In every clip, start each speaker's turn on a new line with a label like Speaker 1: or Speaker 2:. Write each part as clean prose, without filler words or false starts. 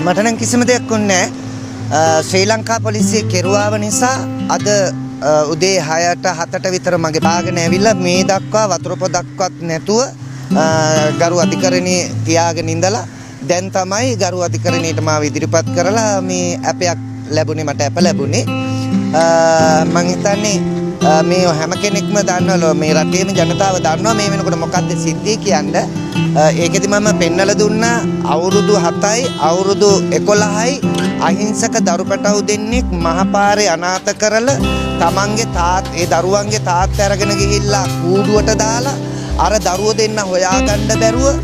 Speaker 1: මට නම් කිසිම දෙයක් වුණේ නැහැ. ශ්‍රී ලංකා පොලිසිය කෙරුවාව නිසා අද උදේ 6ට 7ට විතර මගේ බාගෙන ඇවිල්ලා මේ දක්වා වතුර පොදක්වත් නැතුව ගරු අධිකරණයේ තියාගෙන ඉඳලා දැන් තමයි ගරු අධිකරණයට මාව ඉදිරිපත් කරලා මේ ඇපයක් ලැබුණේ මට ඇප ලැබුණේ. මම හිතන්නේ මේ හැම කෙනෙක්ම දන්නවලු මේ රටේම ජනතාව දන්නවා මේ වෙනකොට මොකද්ද සිද්ධිය කියන්නේ. ඒකෙදි මම පෙන්නලා දුන්නා අවුරුදු 7යි අවුරුදු 11යි අහිංසක දරුපටව් දෙන්නෙක් මහපාරේ අනාථ කරලා තමන්ගේ ඒ දරුවන්ගේ තාත්තා අරගෙන ගිහිල්ලා කූඩුවට දාලා අර දරුවෝ දෙන්න හොයාගන්න බැරුව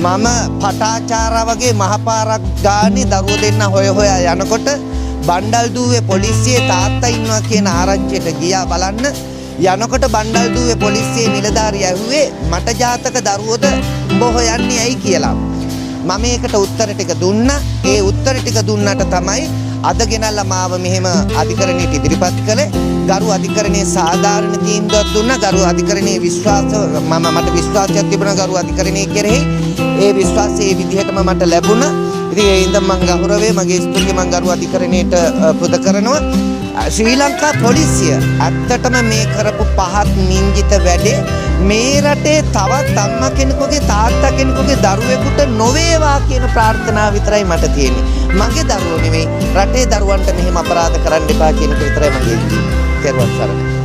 Speaker 1: මම පටාචාරා වගේ මහපාරක් ගානේ දරුවෝ දෙන්න හොයා යනකොට බණ්ඩල්දුවේ පොලිසියේ තාත්තා ඉන්නවා කියන ආරංචියට ගියා බලන්න. යනකොට බණ්ඩල්දුවේ පොලිසියේ නිලධාරිය ඇහුවේ මට ජාතක දරුවෝද උඹ හොයන්නේ ඇයි කියලා. මම ඒකට උත්තර ටික දුන්නා. ඒ උත්තර ටික දුන්නට තමයි අද ගෙනල්ලා මාව මෙහෙම අධිකරණයට ඉදිරිපත් කළේ. ගරු අධිකරණයේ සාධාරණ තීන්දුවක් දුන්නා. ගරු අධිකරණයේ මට විශ්වාසයක් තිබුණා ගරු අධිකරණයේ කෙරෙහි. ඒ විශ්වාසය ඒ විදිහටම මට ලැබුණා. ඉතින් ඒ ඉඳන් මම ගෞරවයෙන් මගේ ස්තුතිය මම ගරු අධිකරණයට පුද කරනවා. ශ්‍රී ලංකා පොලිසිය ඇත්තටම මේ කරපු පහත් නින්දිත වැඩේ මේ රටේ තවත් අම්මා කෙනෙකුගේ තාත්තා කෙනෙකුගේ දරුවෙකුට නොවේවා කියන ප්‍රාර්ථනාව විතරයි මට තියෙන්නේ. මගේ දරුවෝ නෙවෙයි රටේ දරුවන්ට මෙහෙම අපරාධ කරන්න එපා කියන එක විතරයි මගේ තියෙන්නේ.